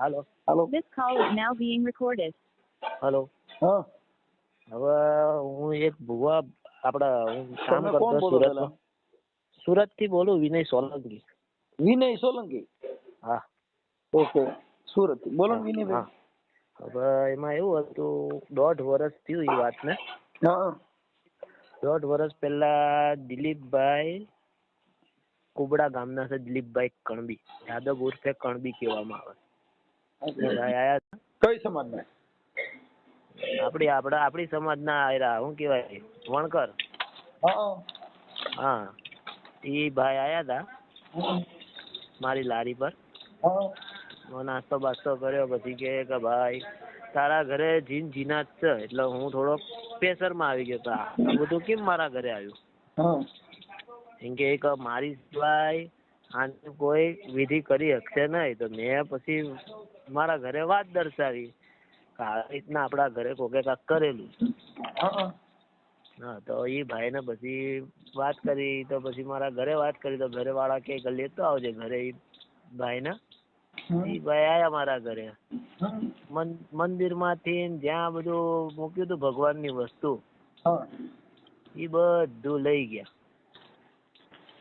Hello hello. This call is now being recorded. હાલો. હા, હવે હું એક ભુવા આપડા હું કામ તમે કરતો કોણ બોલો પેલા? સુરત થી બોલું, વિનય સોલંકી. વિનય સોલંકી. હા. ઓકે, સુરત થી બોલો ને હા, વિનયભાઈ. હવે એમાં એવું હતું, 1.5 વર્ષ થયું એ વાતને. હા 1.5 વર્ષ પહેલા દિલીપભાઈ કુબડા ગામના છે, દિલીપભાઈ કણબી, યાદવ ઉર્ફે કણબી કહેવામાં આવે. એ ભાઈ આયા હતા. કઈ સમાજના? આપણી સમાજના આયરા, શું કહેવાય, વણકર. હા હા, એ ભાઈ આયા હતા હા મારી લારી પર. હા નાસ્તો બાસ્તો કર્યો, પછી કે ભાઈ તારા ઘરે જીનાત છે. એટલે હું થોડો પ્રેશરમાં આવી ગયો. આ બધું કેમ મારા ઘરે આવ્યું? હા એમ કે એક મારી સિવાય આને કોઈ વિધિ કરી શકશે નહીં. તો મેં પછી મારા ઘરે વાત દર્શાવી કે આવી રીતના આપણા ઘરે કોકે કાંક કરેલું. હા હા, તો એ ભાઈને પછી વાત કરી. તો પછી મારા ઘરે વાત કરી, તો ઘરે વાળા કે લેતો આવજે ઘરે. એ ભાઈને એ ભાઈ આયા મારા ઘરે. મંદિર માંથી જ્યાં બધું મૂક્યું હતું ભગવાનની વસ્તુ, એ બધું લઈ ગયા.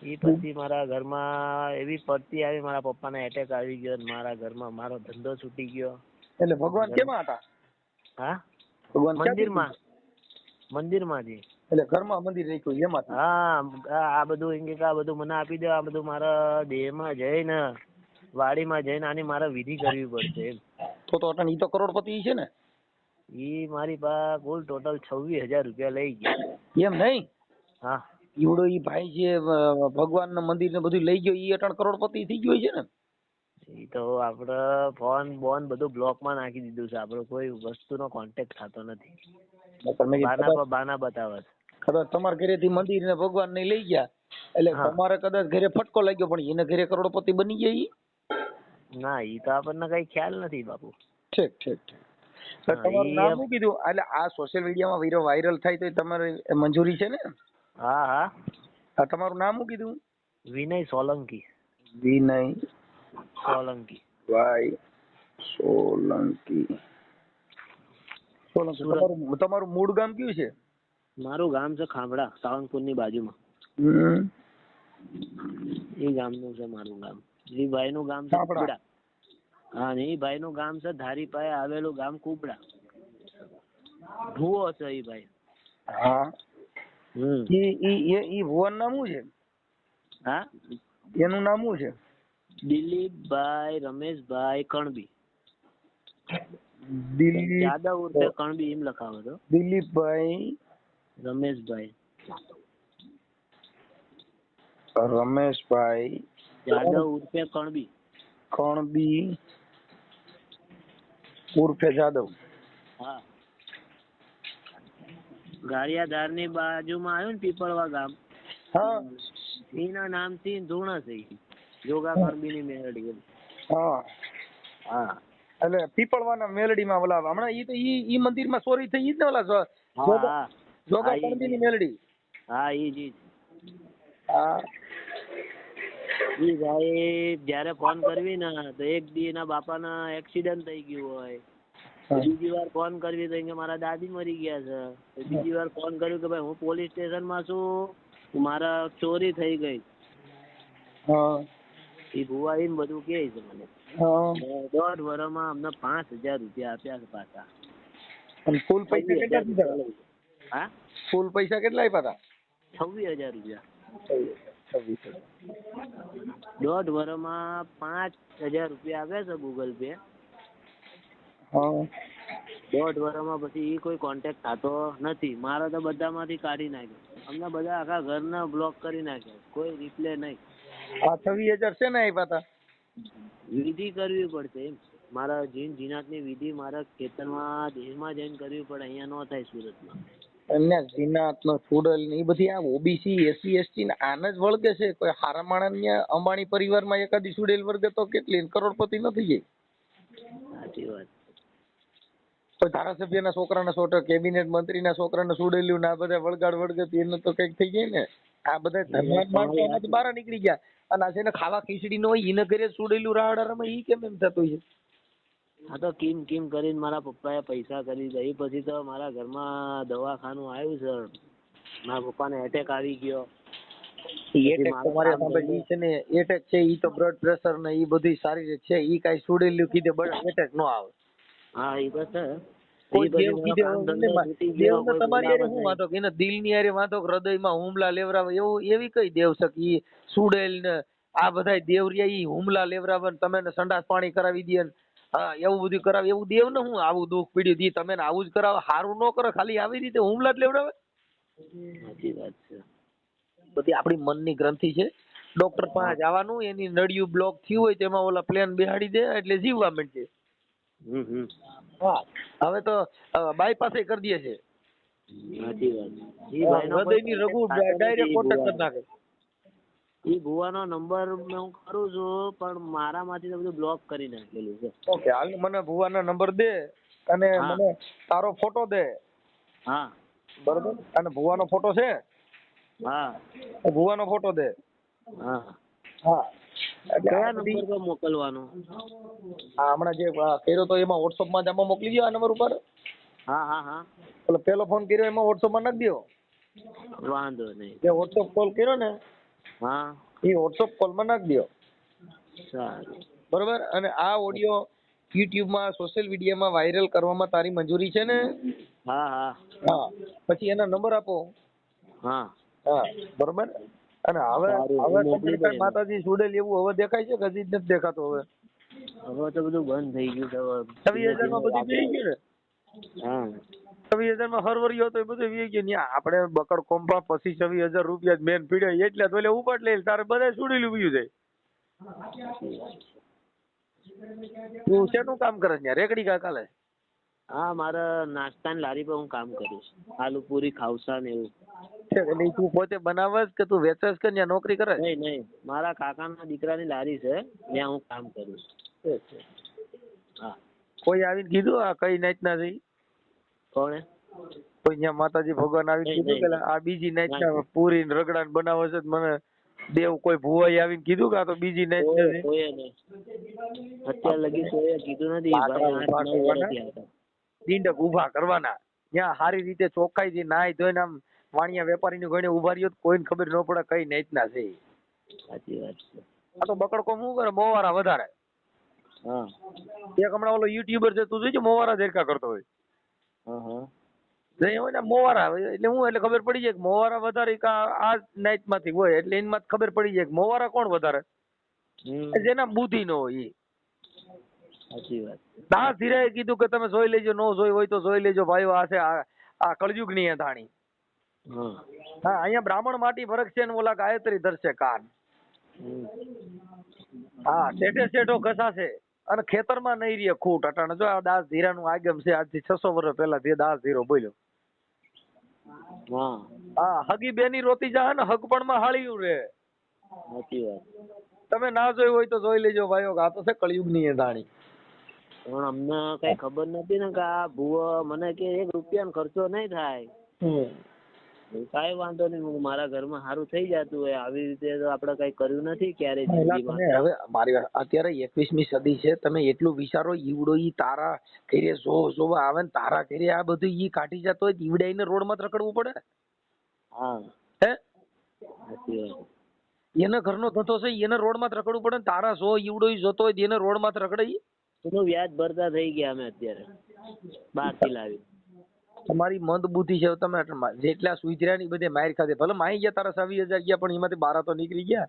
એ પછી મારા ઘરમાં એવી પડતી આવી, મારા પપ્પાને એટેક આવી ગયો. મારા ઘરમાં મારો ધંધો છૂટી ગયો. એટલે ભગવાન કેમાં હતા? હા, ભગવાન મંદિરમાંથી. એટલે ઘરમાં મંદિર રાખ્યું એમાં? હા, આ બધું એમ કે આ બધું મને આપી દે. આ બધું મારા દેહમાં જઈને, વાડીમાં જઈને આની મારે વિધિ કરવી પડશે એમ. તો ઈ તો કરોડપતિ છે ને? ઈ મારી પાસે કુલ ટોટલ 26,000 રૂપિયા લઈ ગયા. એમ નહીં? હા, ઈવડો ઈ ભાઈ જે ભગવાન ના મંદિર ને બધું લઈ ગયો, ઈ અટણ કરોડપતિ થઈ ગયો છે ને? એ તો આપડે ફોન બોન બધું બ્લોકમાં નાખી દીધું છે. આપડે કોઈ વસ્તુનો કોન્ટેક્ટ થતો નથી. બાના બતાવે છે. કદાચ તમારા ઘરેથી મંદિર ને ભગવાન ને લઈ ગયા, એટલે તમારે કદાચ ઘરે ફટકો લાગ્યો, પણ એને ઘરે કરોડપતિ બની ગયા ઈ? ના, ઈ તો આપણને કઈ ખ્યાલ નથી બાપુ. ઠીક ઠીક ઠીક. તમારું નામ શું કીધું? એટલે આ સોશિયલ મીડિયામાં વિડિયો વાયરલ થાય તો તમારે મંજૂરી છે ને? હા હા. તમારું નામ શું કીધું? વિનય સોલંકી. વિનય સોલંકી. ભાઈ સોલંકી. તમારું મૂળ ગામ કયું છે? મારું ગામ છે ખાંભડા, સાળંગપુર ની બાજુમાં. એ ગામનું છે મારું ગામ. એ ભાઈ નું ગામ છે કુબડા. હા, ને એ ભાઈ નું ગામ છે ધારી પાસે આવેલું ગામ કુબડા. ભૂવો છે એ ભાઈ. હા. ઈ ભુવન નામ શું છે? હા, એનું નામ શું છે? દિલીપભાઈ રમેશભાઈ કણબી. યાદવ ઉર્ફે કણબી એમ લખાવો તો. દિલીપભાઈ રમેશભાઈ યાદવ ઉર્ફે કણબી. કણબી ઉર્ફે જાદવ. હા, ગારિયાધાર ની બાજુમાં આવ્યું ને પીપળવા ગામ. હા, એના નામથી ધૂણ છે. યોગા કણબી ની મેલડી. હા હા, એટલે પીપળવાના મેલડીમાં ઓલા હમણાં ઈ મંદિરમાં ચોરી થઈ ને ઓલા જોગા કણબી ની મેલડી. હા, ઈ હા. ઈ ભાઈ જયારે ફોન કરવી ને તો એક દી એના બાપાના એક્સિડન્ટ થઈ ગયું હોય. બીજી વાર ફોન કરવી તો મારા દાદી મરી ગયા છે. બીજી વાર ફોન કર્યું કે ભાઈ હું પોલીસ સ્ટેશન માં છું, મારા ચોરી થઈ ગઈ. એ ભુવા એમ બધું કે છે મને. 1.5 વર્ષમાં અમને 5,000 રૂપિયા આપ્યા છે પાછા. ફૂલ પૈસા કેટલા દીધા? હા, ફૂલ પૈસા કેટલા આપ્યા હતા? 26,000 રૂપિયા. 1.5 વર્ષમાં 5,000 રૂપિયા આવે છે ગૂગલ પે. 1.5 વર્ષમાં પછી એ કોઈ કોન્ટેક્ટ થતો નથી. મારે તો બધામાંથી કાઢી નાખ્યો. અમને બધા આખા ઘરના બ્લોક કરી નાખ્યા. કોઈ રિપ્લે નહીં. આ 26,000 છે ને આપ્યા હતા? વિધિ કરવી પડશે એમ. મારા જીનાતની વિધિ મારા ખેતરમાં દેશમાં જઈને કરવી પડે. અહીંયા ન થાય સુરતમાં. એમને જીનાત નો ફૂડલ ને એ બધી આ ઓબીસી એસસી એસટી ને આને જ વળગે છે. કોઈ હારા માણસ અંબાણી પરિવારમાં એકાદી સુડેલ વર્ગે તો કેટલી કરોડપતિ નથી જાય. સાચી વાત. તો ધારાસભ્યના છોકરાના છોટા, કેબિનેટ મંત્રીના છોકરાને સુડેલ્યું ને આ બધા વળગે એને તો કઈક થઈ જાય ને. આ બધા ધર્માન માણસો આમાંથી બહાર નીકળી ગયા. અને આ જેને ખાવા ખીચડી નો હોય એને ઘરે સુડેલ્યું રાવડા રમે ઈ કેમ એમ થતું છે? આ તો કિમ કરીને મારા પપ્પાએ પૈસા કરી દઈ, પછી તો મારા ઘરમાં દવાખાનું આવ્યું છે, મારા પપ્પાને એટેક આવી ગયો. એટેક તો મારે સાંભળે ઈ છે ને, એટેક છે ઈ તો બ્લડ પ્રેશર ને ઈ બધી સારી રીતે છે, ઈ કાઈ સુડેલું કીધે એટેક નો આવે. હા એ તો છે. કોઈ દેવ કીધે દેવ ને તમારી હારે શું વાંધો, કે એને દિલ ની હારે વાંધો, હૃદયમાં હુમલા લેવરાવે એવું એવી કઈ દેવ છે કે ઈ સુડેલ ને આ બધાય દેવ રહ્યા ઈ હુમલા લેવરાવે ને તમે સંડાસ પાણી કરાવી દે ને હા એવું બધું કરાવે, એવું દેવ ને હું આવું દુઃખ પીડ્યું દી તમે આવું જ કરાવે, સારું ન કરે ખાલી આવી રીતે હુમલા જ લેવડાવે. સાચી વાત છે. બધી આપણી મનની ગ્રંથિ છે. ડોક્ટર પાસે જવાનું, એની નળિયું બ્લોક થયું હોય તેમાં ઓલા પ્લેન બેહાડી દે એટલે જીવવા માંડે. હા હવે તો બાયપાસ કરી દે છે. સાચી વાત. હૃદયની રગુ ડાયરેક્ટ કોન્ટેક્ટ કરી નાખે. એ ભુવાનો નંબર હું કરું છું પણ મારામાંથી તો બધું બ્લોક કરી નાખેલું છે. ઓકે હાલ મને ભુવાનો નંબર દે અને મને તારો ફોટો દે. હા બરોબર. અને ભુવાનો ફોટો છે? હા ભુવાનો ફોટો દે. હા હા કયા નંબર પર મોકલવાનો? હા હમણાં જે કર્યો તો એમાં WhatsApp માં જ આમાં મોકલી દો આ નંબર ઉપર. હા હા હા એટલે પેલો ફોન કર્યો એમાં WhatsApp માં નાખી દો. વાંધો નહીં. જે WhatsApp કોલ કર્યો ને હા એ WhatsApp કોલ માં નાખી દો. સારું બરોબર. અને આ ઓડિયો YouTube માં સોશિયલ મીડિયામાં વાયરલ કરવામાં તારી મંજૂરી છે ને? હા હા હા પછી એના નંબર આપો. હા હા બરોબર. અને હવે તમારે કઈ માતાજી સુડેલ એવું હવે દેખાય છે કે હજી જ નથી દેખાતું? હવે તો બધું બંધ થઈ ગયું છે. 26,000 માં બધું થઈ ગયું ને? હા 26,000 માં હરવરિયો તો એ બધું વી ગયું. આપણે બકડ કોમ્પા પછી 26,000 રૂપિયા મેન પીડ્યા એટલે તો ઉપાડ લે તારે બધા સુડેલું બીજું જાય. તું શેનું કામ કરે છે? રેકડી કા કાલે? હા મારે નાસ્તાની લારી પર હું કામ કરું છું. આલુ પૂરી ખાવસા ને એવું. એટલે તું પોતે બનાવસ કે તું વેચસ કે ત્યાં નોકરી કરે? નહીં મારા કાકાના દીકરાની લારી છે ત્યાં હું કામ કરું છું. હા કોઈ આવીને કીધું આ કઈ નાઈટના છે? કોણે? કોઈ ત્યાં માતાજી ભગવાન આવીને કીધું કે આ બીજી નાઈટના પૂરી ને રગડા બનાવે છે મને દેવ કોઈ ભુવાઈ આવીને કીધું કે આ તો બીજી નાઈટ છે? કોઈ નહીં. અત્યાર લગી કોઈ કીધું નથી. દીંડક ઉભા કરવાના ત્યાં સારી રીતે ચોખ્ખાઈથી નાઈ ધોઈને આમ વાણિયા વેપારીની ઘણી ઉભા રહ્યો કોઈને ખબર ન પડે કઈ નાઈટના છે. સાચી વાત છે. આ તો બકડકો શું કરે મોવારા વધારે. હા એક હમણાં ઓલો યુટ્યુબર છે તું જોઈજો મોવારા દેરકા કરતો હોય. હા હોય ને મોવારા એટલે હું એટલે ખબર પડી જાય કે મોવારા વધારે આ નાઈટ માંથી હોય એટલે એમાં ખબર પડી જાય કે મોવારા કોણ વધારે જેના બુદ્ધિ ન હોય એ. સાચી વાત. દાસ ધીરાએ કીધું કે તમે જોઈ લેજો, નો જોઈ હોય તો જોઈ લેજો ભાઈઓ, આ છે આ કળયુગ ની ધાણી. હા અહીંયા બ્રાહ્મણ માટી ફરક છે ને ઓલા ગાયત્રી ધરશે કાન. હા શેઠો ઘસાશે અને ખેતરમાં નહીં રહે ખૂટ. અટાણે જો આ દાસ ધીરાનું આગમ છે આજથી 600 વર્ષ પહેલા જે દાસ ધીરો બોલ્યો. હા હગી બેની રોતી જા ને હગપણમાં હાળ્યું રે. સાચી વાત. તમે ના જોઈ હોય તો જોઈ લેજો ભાઈઓ, આ તો છે કળયુગ ની ધાણી. પણ અમને કઈ ખબર નથી ને કે આ ભૂવો મને કે 1 રૂપિયાનો ખર્ચો નહીં થાય. કઈ વાંધો નહીં, મારા ઘરમાં સારું થઈ જતું હોય. આવી રીતે તો આપણે કઈ કર્યું નથી ક્યારેય. હવે મારી અત્યારે 21મી સદી છે, તમે એટલું વિચારો ઈવડો ઈ તારા ઘરે જોવા આવે ને તારા ઘરે આ બધું ઈ કાઢી જતો હોય ઈવડાઈને રોડ માં રખડવું પડે. હા હે સાચી વાત. એના ઘરનો ધંધો છે એને રોડ માં રખડવું પડે ને તારા ઈવડો જોતો હોય એને રોડ માં રખડે. એનું વ્યાજ ભરતા થઈ ગયા અમે અત્યારે બહારથી લાવી. તમારી મંદ બુદ્ધિ છે. તમે જેટલા સુધર્યા ની બધે માર ખાધે ભલે માઈ ગયા તારા 26,000 ગયા પણ એમાંથી 12 તો નીકળી ગયા.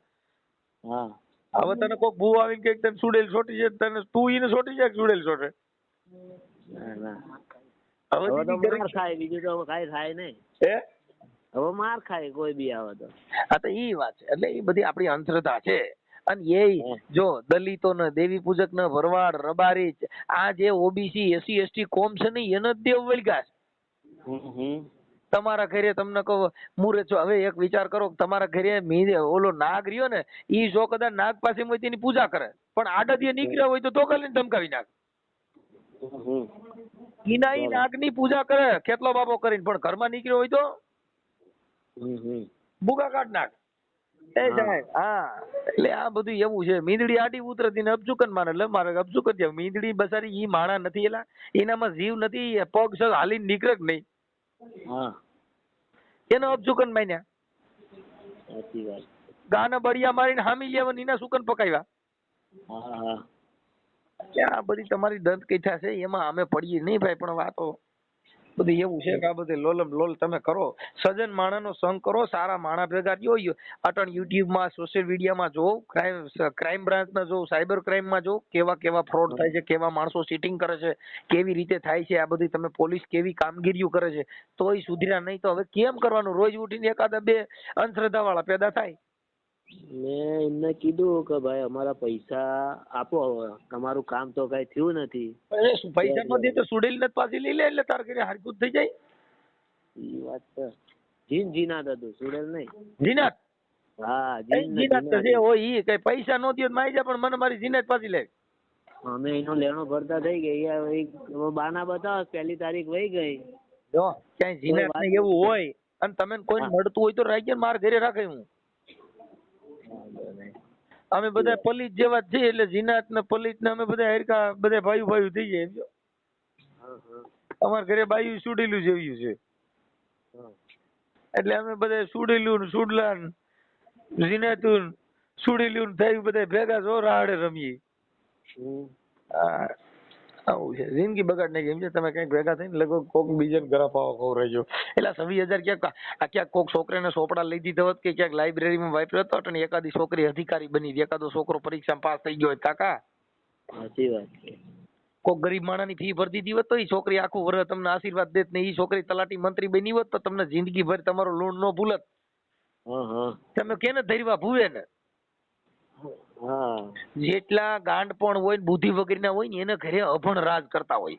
હા હવે તને કોક ભૂ આવીને કે તને સુડેલ છોટી છે તને તું એને છોટી જાય સુડેલ છોટે. હવે તો માર ખાય બીજું તો કાઈ થાય નહીં. હવે માર ખાય કોઈ બી આવે તો. હા તો ઈ વાત છે. એટલે એ બધી આપણી અંધશ્રદ્ધા છે. અને એ જો દલિતો ને દેવી પૂજક ને ભરવાડ રબારી આ જે ઓબીસી એસસી એસટી કોમ છે ને એને જ દેવ વળગ્યા છે. તમારા ઘરે તમને કહો મુરે છો. હવે એક વિચાર કરો તમારા ઘરે ઓલો નાગ રહ્યો ને ઈ જો કદાચ નાગ પાસે હોય તેની પૂજા કરે પણ આડદીએ નીકળ્યા હોય તો ધોકાલીને ધમકાવી નાખ. ઈના ઈ નાગ ની પૂજા કરે કેટલો બાપો કરીને પણ ઘરમાં નીકળ્યો હોય તો ભૂગા કાઢ નાખ. સાહેબ હા, એટલે આ બધું એવું છે. મીંદડી આડી ઉતરતી ને અપચુકન માને, એટલે મારે અપચુકન છે. મીંદડી બસારી ઈ માણા નથી, એલા એનામાં જીવ નથી, એ પગ છે હાલી નીકળે જ નહીં, હા એનો અપચુકન માન્યા. સાચી વાત. ગાના બળિયા મારીને હામી લેવાની, એના સુકન પકાવ્યા. હા હા કે આ બધી તમારી દંત કથા છે, એમાં અમે પડીએ નહીં ભાઈ, પણ વાતો બધી એવું છે કે આ બધી લોલમ લોલ તમે કરો. સજ્જન માણાનો સંગ કરો, સારા માણા ભેગા થયો. અટણ યુટ્યુબમાં, સોશિયલ મીડિયામાં જો, ક્રાઇમ બ્રાન્ચના જો, સાયબર ક્રાઇમમાં જો, કેવા કેવા ફ્રોડ થાય છે, કેવા માણસો ચીટિંગ કરે છે, કેવી રીતે થાય છે, આ બધી તમે પોલીસ કેવી કામગીરીઓ કરે છે, તોય સુધર્યા નહીં તો હવે કેમ કરવાનું? રોજ ઉઠીને એકાદા બે અંધશ્રદ્ધા વાળા પેદા થાય. મેં એમને કીધું કે ભાઈ અમારા પૈસા આપો, હવે તમારું કામ તો કઈ થયું નથી. અરે શું પૈસા ન દે તો સુડેલ ને પાછી લઈ લે, એટલે તાર ઘરે હારકુત થઈ જાય. એ વાત છે. જીનાત હતું, સુડેલ નહીં. જીનાત હા જીનાત તો જે હોય ઈ કઈ પૈસા નો દે માઈ જા, પણ મને મારી જીનાત પાછી લે. અમે એનો લેણો ભરતા થઈ ગઈ, બાના બતાવો, પહેલી તારીખ વહી ગઈ. જો ક્યાંય જીનાત ને એવું હોય અને તમે કોઈ મળતું હોય તો રાખી મારા ઘરે રાખે. હું અમે બધા પલિત જેવા જ છીએ, એટલે જીનાત ને પલિત ને અમે બધા હરકા બધા ભાઈ થઈ જાય. અમારા ઘરે બાયું સુડેલું જેવું છે, એટલે અમે બધા સુડેલું સુડલા જીનાતું સુડેલું થઈ બધા ભેગા જો રાડે રમીએ. આવું છે, જિંદગી બગાડ નાખી. એમ છે તમે કઈક ભેગા થઈને લગભગ કોક બીજાને ઘરા પાવા ખવડાવજો. એટલે 26,000 ક્યાંક કોક છોકરાને ચોપડા લઈ દીધા હોત કે ક્યાંક લાઇબ્રેરીમાં વાપર્યો હતો, અને એકાદી છોકરી અધિકારી બની, એકાદો છોકરો પરીક્ષામાં પાસ થઈ ગયો હોય કાકા. સાચી વાત છે. કોક ગરીબ માણસની ફી ભરતી દી હોત તો એ છોકરી આખું વર્ષ તમને આશીર્વાદ દેત ને, એ છોકરી તલાટી મંત્રી બની હોત તો તમને જિંદગી ભર તમારો લોન નો ભૂલત. તમે કેને ધરવા ભૂવે ને. જેટલા ગાંડ પણ હોય, બુદ્ધિ વગરના હોય ને, એને ઘરે અભણ રાજ કરતા હોય.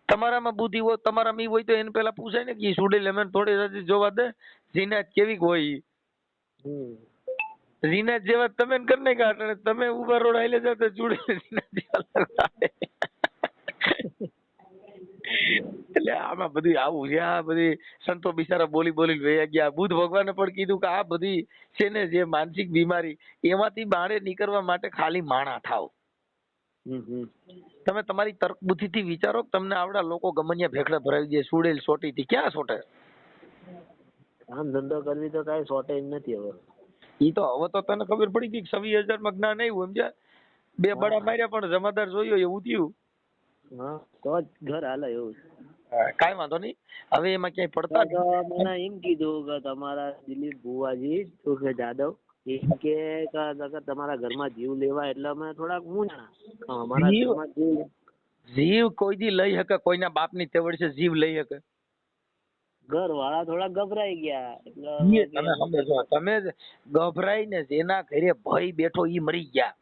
તમારામાં બુદ્ધિ હોય, તમારામાં હોય તો એને પેલા પૂછાય ને કે સુડેલ અમે થોડી રાજી જોવા દે, જીનાત કેવી હોય. જીનાત જેવા તમે કરી ને કાઢે, તમે ઉભા રોડ આલે જાવ તો સુડેલ જીનાત. એટલે આમાં બધું આવું છે. આ બધી સંતો બિચારા બોલી વયા ગયા. બુદ્ધ ભગવાને પણ કીધું કે આ બધી છે ને જે માનસિક બીમારી, એમાંથી બહાર નીકળવા માટે ખાલી માણા થાવ. તમે તમારી તર્ક બુદ્ધિ થી વિચારો, તમને આવડા લોકો ગમનિયા ભેખડા ભરાવી દે, સુડેલ સોટી થી ક્યાં સોટે? કામ ધંધો કરવી તો કઈ શોર્ટેજ નથી હવે. ઈ તો હવે તો તને ખબર પડી ગઈ 26,000 માં જ્ઞાન આવ્યું, સમજ્યા? બે બડા માર્યા પણ જમાદાર જોયો એવું થયું. હા તો જ ઘર હાલે એવું. કાઈ વાંધો નહીં, હવે એમાં ક્યાંય પડતા મને એમ કીધું કે તમારા દિલીપ ભુવાજી સુખે જાદવ એમ કે તમારા ઘરમાં જીવ લેવા, એટલે અમે થોડાક મૂંઝા. અમારા ઘરમાં જીવ કોઈ દી લઈ શકે? કોઈના બાપની તેવડ છે જીવ લઈ શકે? ઘર વાળા થોડા ગભરાઈ ગયા, એટલે તમે સમજો, તમે ગભરાઈ ને જેના ઘરે ભય બેઠો ઈ મરી ગયા.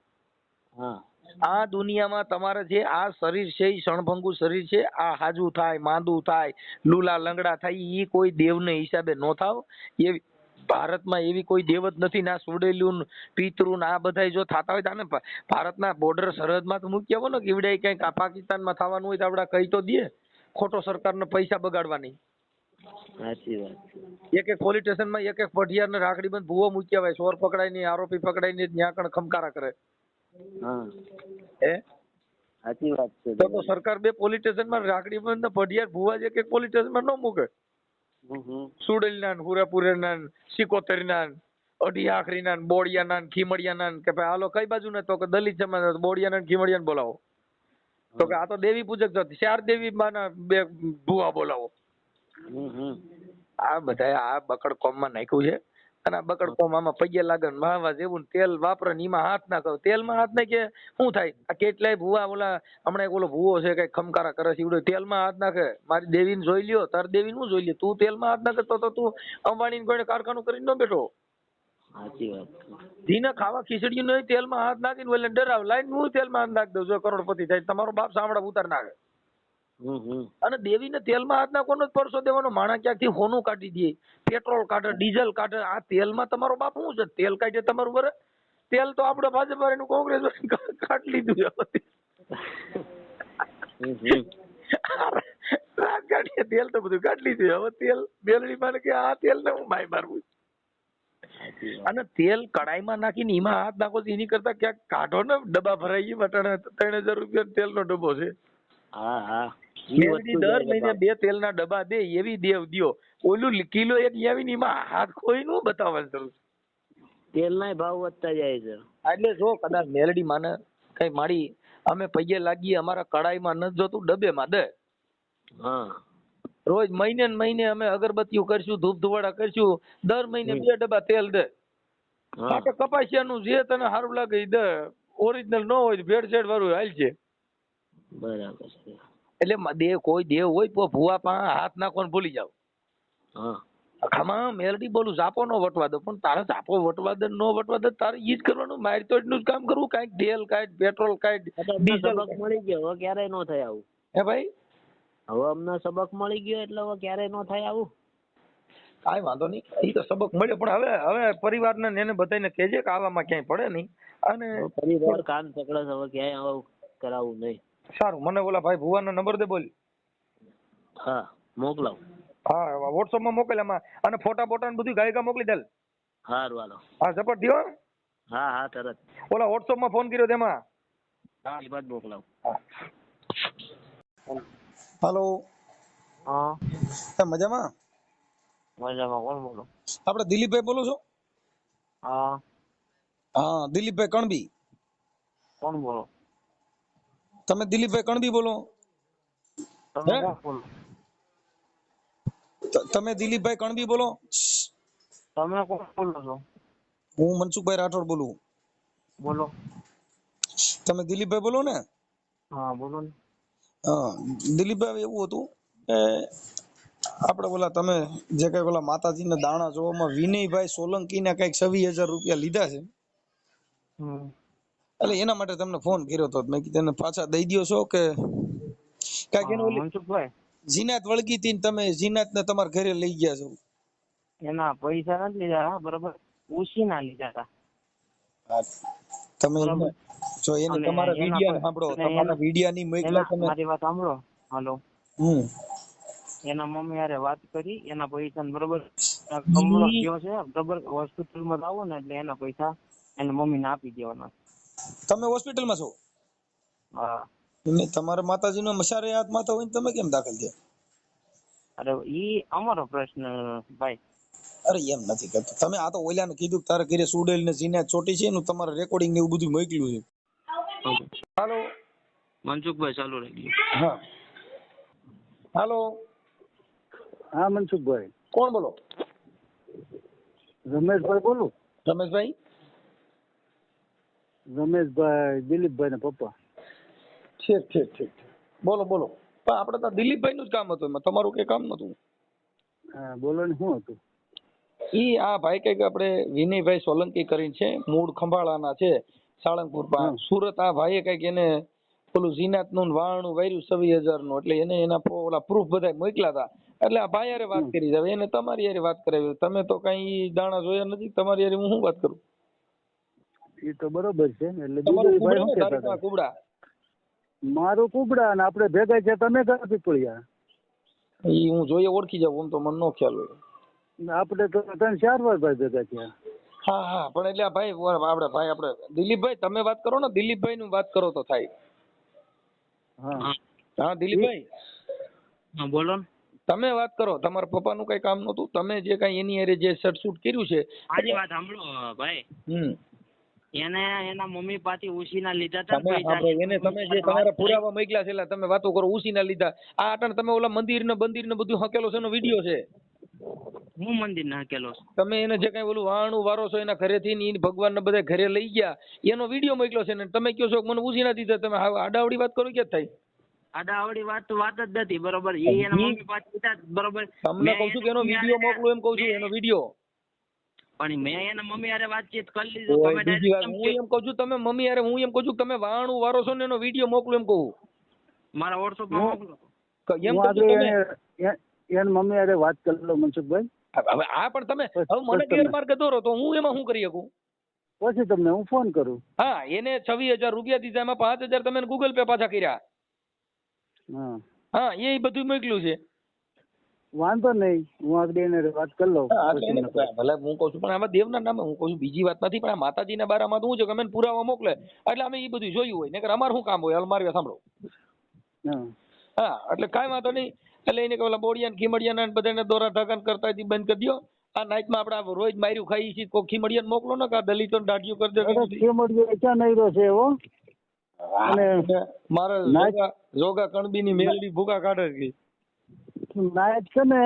હા આ દુનિયામાં તમારે જે આ શરીર છે, એ ક્ષણભંગુ શરીર છે. આ હાજુ થાય, માંદું થાય, લુલા લંગડા થાય, ઈ કોઈ દેવને હિસાબે નો થાવ. એવી ભારતમાં એવી કોઈ દેવ જ નથી. ના સુડેલું પિતૃ આ બધા જો થતા હોય તો ભારતના બોર્ડર સરહદમાં તો મૂકી આવો ને, કેવડે કઈક પાકિસ્તાનમાં થવાનું હોય તો આપડા કઈ તો દે, ખોટો સરકારને પૈસા બગાડવાની. સાચી વાત. એક પોલીસ સ્ટેશનમાં એક પઢિયાર ને રાખડી બંધ ભૂવો મૂકી આવે, ચોર પકડાય ને આરોપી પકડાય ને ત્યાં કણ ખમકારા કરે. હા હે સાચી વાત છે. તો સરકાર બે પોલીસ સ્ટેશનમાં રાખડી બંધ ને પઢિયાર ભૂવા જે એક પોલીસ સ્ટેશનમાં ન મૂકે. સુડેલના ને હુરાપુરેના ને સિકોતેરના ને અઢી આખરીના ને બોડિયાના ને ખીમડિયાના ને કે ભાઈ હાલો કઈ બાજુ ને, તો કે દલિત સમાજ બોડિયાના ને ખીમડિયાને બોલાવો. તો કે આ તો દેવી પૂજક છે, 4 દેવી માના બે ભૂવા બોલાવો. આ બધા આ બકડ કોમમાં નાખ્યું છે. અને આ બકડ કોમ આમાં પગે લાગે વાહવા જેવું તેલ વાપરે ને એમાં હાથ નાખો. તેલમાં હાથ નાખે શું થાય? આ કેટલાય ભૂવા ઓલા હમણાં એક ઓલો ભૂવો છે કઈ ખમકારા કરે છે, એવડો તેલમાં હાથ નાખે. મારી દેવીને જોઈ લ્યો, તાર દેવી નું જોઈ લ્યો. તું તેલમાં હાથ નાખે તો તું અંબાણી કોઈ કારખાનું કરીને ન બેઠો. સાચી વાત. જીને ખાવા ખીચડી નહીં તેલમાં હાથ નાખીને એટલે ડરાવ લાઈન હું તેલમાં હાથ નાખી દઉં, જો કરોડપતિ થાય. તમારો બાપ સાંભળા ઉતાર નાખે. અને દેવીને તેલમાં હાથ નાખવાનો જ પરસો દેવાનો. માણસ ક્યાંકથી હોનું કાઢી દે, પેટ્રોલ કાઢે, ડીઝલ કાઢે. આ તેલમાં તમારો બાપ શું છે? તેલ કાઢે તમારું બરે. તેલ તો આપડે ભાજપ વાળાનું કોંગ્રેસ કાઢી લીધું. રાજકારણીએ તેલ તો બધું કાઢી લીધું. હવે તેલ બેલડી મારે કે આ તેલ ને હું માય મારવું. સાચી વાત. અને તેલ કડાઈમાં નાખીને એમાં હાથ નાખો તો એની કરતા ક્યાંક કાઢો ને ડબ્બા ભરાઈ વટાણે 3000 રૂપિયા તેલનો ડબ્બો છે. હા હા ઈ મેલડી વસ્તુ દર જાય છે મહિને ભાવ. 2 તેલના ડબ્બા દે એવી દેવ દ્યો. ઓલું કિલો એક આવીને એમાં હાથ કોઈ નું બતાવવાની જરૂર છે. તેલનાય ભાવ વધતા જાય છે. એટલે જો કદાચ મેલડી માને કઈ માડી અમે પૈયે લાગીએ અમારા કડાઈમાં નથી જોતું ડબ્બેમાં દે. હા રોજ મહિને ને મહિને અમે અગરબત્તીઓ કરશું ધૂપ ધુવાડા કરશું દર મહિને 2 ડબ્બા તેલ દે. હા માટે કપાસિયાનું જે તને સારું લાગે એ દે. ઓરિજિનલ ન હોય ભેળસેળ વાળું હાલ છે. બરાબર છે. એટલે દેવ કોઈ દેવ હોય તો ભૂવા પાસે હાથ નાખવાનું ભૂલી જાવ. હા આમાં મેલડી બોલું ઝાપો નો વટવા દો પણ તારે ઝાપો વટવા દે નો વટવા દે તારે ઈ જ કરવાનું. મારી તો એટલું જ કામ કરવું. કાંઈક તેલ કાંઈક પેટ્રોલ કાંઈક એટલે અમને ડીઝલ. સબક મળી ગયો હવે ક્યારેય ન થાય આવું. હે ભાઈ હવે અમને સબક મળી ગયો એટલે હવે ક્યારેય ન થાય આવું. કાંઈ વાંધો નહીં. એ તો સબક મળ્યો પણ હવે પરિવારને ને એને બધાને કહેજે કે આવામાં ક્યાંય પડે નહીં. અને પરિવાર કાન પકડે છે હવે ક્યાંય આવું કરાવવું નહીં. સારું મને ઓલા ભાઈ ભુવાનો નંબર દે બોલ. હા મોકલાવ. હા WhatsApp માં મોકલ એમાં અને ફોટા બોટા ને બધું ગાયકા મોકલી દે. સારું હાલો. હા ઝપટ થયો. હા હા તરત. ઓલા WhatsApp માં ફોન કર્યો તેમાં. હા એ બાદ મોકલાવ. હાલો હા મજામાં. મજામાં. કોણ બોલો? આપણે દિલીપભાઈ બોલો છો? હા હા દિલીપભાઈ કણબી. કોણ બોલો? તમે દિલીપભાઈ કણબી બોલો? તમે કોણ બોલો? તમે દિલીપભાઈ કણબી બોલો? તમે કોણ બોલો છો? હું મનસુખભાઈ રાઠોડ બોલું. બોલો. તમે દિલીપભાઈ બોલો ને? હા બોલો ને. હા દિલીપભાઈ એવું હતું કે આપણે ઓલા તમે જે કઈ ઓલા માતાજીના દાણા જોવામાં વિનયભાઈ સોલંકીના કઈક 26,000 રૂપિયા લીધા છે. એટલે એના માટે તમને ફોન કર્યો હતો. મેં કીધું એને પાછા દઈ દ્યો છો કે કાંઈક એને ઓલી મનસુખભાઈ જીનાત વળગી હતી ને તમે જીનાતને તમારા ઘરે લઈ ગયા છો. એના પૈસા નથી લીધા બરોબર. ઉછીના લીધા હતા. તમે બરાબર. જો એને અને તમારા એના વિડિયા પર- સાંભળો અને તમારા એના- વિડિયા ની મોકલા તમે. મારી વાત સાંભળો. હાલો. હમ એના મમ્મી હારે વાત કરી એના પૈસા બરોબર કમળો ગયો છે બરોબર. હોસ્પિટલમાં આવો ને એટલે એના પૈસા એના મમ્મીને આપી દેવાના. તમે હોસ્પિટલમાં છો? હા એમને તમારા માતાજીનો મસારે હાથ માથા હોય ને તમે કેમ દાખલ થયા? અરે ઈ અમારો પ્રશ્ન ભાઈ. અરે એમ નથી કરતો. તમે આ તો ઓલાને કીધું કે તારા ઘરે સુડેલ ને જીનાત ચોટી છે એનું તમારે રેકોર્ડિંગ ને એવું બધું મોકલ્યું છે. હાલો મનસુખભાઈ ચાલુ રાખજો. હા હાલો હા મનસુખભાઈ. કોણ બોલો? રમેશભાઈ બોલું. રમેશભાઈ રમેશભાઈ દિલીપભાઈ ના પપ્પા. ઠીક ઠીક ઠીક બોલો બોલો. પણ આપણે તો દિલીપભાઈ નું જ કામ હતું એમાં તમારું કઈ કામ નતું. હા બોલો ને શું હતું? ઈ આ ભાઈ કઈક આપણે વિનયભાઈ સોલંકી કરીને છે મૂળ ખંભાળાના છે સાળંગપુર પાસે સુરત. આ ભાઈએ કઈક એને પેલું જીનાત નું વાણું વાર્યું 26,000 નું એટલે એને એના ઓલા પ્રૂફ બધા મોકલ્યા હતા. એટલે આ ભાઈ હારે વાત કરી હવે એને તમારી હારે વાત કરાવી. તમે તો કઈ દાણા જોયા નથી. તમારી હારે હું શું વાત કરું? એ તો બરોબર છે. એટલે તમારું બીજું ભાઈ કુબડા શું ને કહેતા તારીખમાં હતા? કુબડા મારું કુબડા અને આપણે ભેગા છે તમે કયા પીપળિયા? ઈ હું જોઈએ ઓળખી જાઉં. આમ તો મને નો ખ્યાલ હોય. આપણે તો 3-4 વાર ભાઈ ભેગા થયા. હા હા પણ એટલે આ ભાઈ આપણે દિલીપભાઈ તમે વાત કરો ને. દિલીપભાઈ નું વાત કરો તો થાય. હા હા દિલીપભાઈ હા બોલો ને. તમે વાત કરો. તમારા પપ્પાનું કઈ કામ નતું. તમે જે કઈ એની હારે જે સટસૂટ કર્યું છે. મારી વાત સાંભળો ભાઈ. એને એના મમ્મી પાસેથી ઉછીના લીધા હતા તમે સાંભળો એને તમે જે તમારા પુરાવા મોકલ્યા છે તમે વાતો કરો ઉછીના લીધા. આ આટણ તમે ઓલા મંદિર ને બધું હકેલો છે એનો વિડીયો છે. હું મંદિર ના હકેલો છું. તમે એને જે કઈ ઓલું વાણું વારો છો એના ઘરેથી ને ભગવાન ને બધા ઘરે લઈ ગયા એનો વિડીયો મોકલ્યો છે ને તમે કહો છો કે મને ઉછીના દીધા. તમે આડાવડી વાત કરો ક્યાં થાય? આડાવડી વાત તો વાત જ નથી બરોબર. એ એના મમ્મી પાસે લીધા બરોબર. તમને કહું છું કે એનો વિડીયો મોકલું એમ કહું છું. એનો વિડીયો પણ મેં એના મમ્મી હારે વાતચીત કરી લીધું. તમે direct હું એમ કહું છું તમે મમ્મી હારે હું એમ કહું છું તમે વાણું વારો છો ને એનો વિડીયો મોકલું એમ કહું. મારા WhatsApp માં મોકલો. એમ હું કહું છું તમે એની મમ્મી હારે વાત કરી લો મનસુખભાઈ. હવે આ પણ તમે હવે મને ગેરમાર્ગે દોરો તો હું એમાં શું કરી શકું? પછી તમને હું ફોન કરું. હા એને 26,000 રૂપિયા દીધા એમાં 5,000 તમે ગૂગલ પે પાછા કર્યા. હા હા એ બધું મોકલ્યું છે. વાંધો નહીં, હું આગળ એને વાત કરી લઉં. હા, એટલે પછી એને મને કહો. ભલે હું કહું છું પણ આમાં દેવના નામે હું કહું છું, બીજી વાત નથી. પણ આ માતાજીના બારામાં તો શું છે કે અમે પુરાવા મોકલે એટલે અમે એ બધું જોયું હોય, નકર અમારે શું કામ હોય? હાલ મારી વાત સાંભળો. હા. હા, એટલે કાંઈ વાંધો નહીં. એટલે એને કે ઓલા બોડિયા ખીમડિયા ને બધાને દોરા ધાગન કરતા હતી બંધ કરી દો. આ નાઈટમાં આપણે રોજ માર્યું ખાઈ છીએ, કોઈ ખીમડિયાને મોકલો ને કે આ દલિતો દાઢીઓ કરી દે. અરે ખેમડીયો ક્યાં નહીરો છે એવો? અને મારે નાઈટ- જોગા કણબીની મેલડી ભૂકા કાઢે છે. નાયક છે ને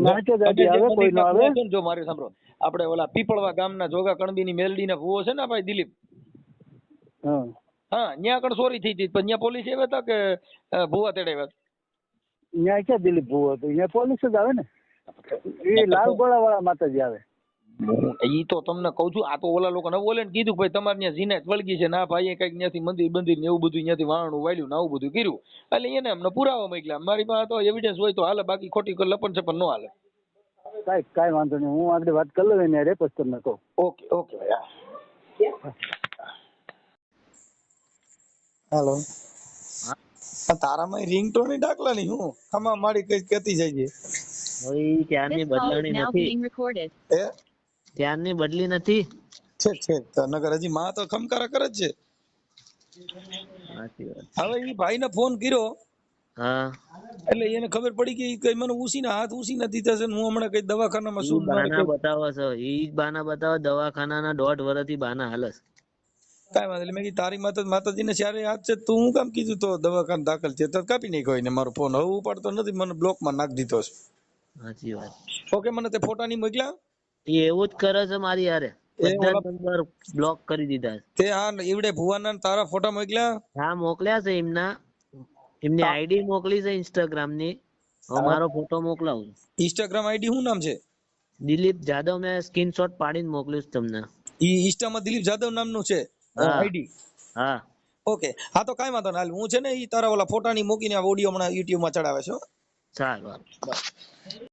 નાયક જ આજે આવે, કોઈ ન આવે. જો મારી સાંભળો, આપણે ઓલા પીપળવા ગામના જોગા કણબીની મેલડીના ભૂવો છે ને ભાઈ દિલીપ, હા. હા, ન્યા કણ ચોરી થઈ હતી, પણ ન્યા પોલીસ આવ્યા હતા કે ભૂવા તેડાવ્યા? અહીંયા ક્યાં દિલીપ ભૂવો હતો? અહીંયા પોલીસ જ આવે ને. એ લાલ ગોળા વાળા માતાજી આવે. ઈ તો તમને કઉ છું. આ તો ઓલા લોકો ને બોલે ને કીધું ભાઈ તમારે ત્યાં જીનાત વળગી છે, ના ભાઈ કઈક ત્યાંથી મંદિર બંદિર ને એવું બધું ત્યાંથી વાળનું વાળ્યું ને આવું બધું કર્યું. એટલે એને અમને પુરાવા મોકલ્યા. મારી પાસે તો એવિડન્સ હોય તો હાલે, બાકી ખોટી લપન છપન ન હાલે. કાંઈ વાંધો નહીં, હું આગળ વાત કરી લઉં એને પછી તમને કહું. ઓકે ઓકે ભાઈ. હેલો, તારામાં રિંગટોન દાખલા નહીં હું આમાં મારી કઈ કેતી જાય છે. હવે ઈ ત્યારની This call is બદલાણી now નથી, being recorded. એ ત્યારની બદલી નથી. છે તો નગર હજી માં તો ખમકારા કરે જ છે. સાચી વાત. હવે ઈ ભાઈને ફોન કર્યો હા, એટલે એને ખબર પડી કે ઈ કઈ મને ઉસીના હાથ ઉસીના દીધા છે ને હું હમણાં કઈ દવાખાનામાં ઈ છું. બાના બતાવો છો, ઈ જ બાના બતાવો. દવાખાનાના 1.5 વર્ષથી બાના હાલસ. કાંઈ વાંધો નહીં. મેં કીધું તારી માતાજીને ચારે હાથ છે, તું હું કામ કીધું તો દવાખાને દાખલ છે તો કાપી નાખ્યો એને મારો ફોન. હવે ઉપાડતો નથી, મને બ્લોકમાં નાખી દીધો છે. સાચી વાત. ઓકે, મને તે ફોટા ની મોકલ્યા. ઈ એવું જ કરે છે મારી યારે. એ બધા ઓલા- નંબર બ્લોક કરી દીધા છે. તે આ એવડે ભુવાના ને તારા ફોટા મોકલ્યા. હા, મોકલ્યા છે એમની આઈડી મોકલી છે ઇન્સ્ટાગ્રામ ની. હવે મારો ફોટો મોકલાવું છું. ઇન્સ્ટાગ્રામ આઈડી શું નામ છે? દિલીપ જાદવ. મેં સ્ક્રીનશોટ પાડીને મોકલ્યું છે તમને. ઈ ઇન્સ્ટામાં દિલીપ જાદવ નામનું છે હા. આઈડી. હા, ઓકે, હા તો કાંઈ વાંધો ના. હાલ હું છે ને ઈ તારા ઓલા ફોટાની મૂકીને આ ઓડિયો હમણાં યુટ્યુબ માં ચડાવે છે હો. સારું.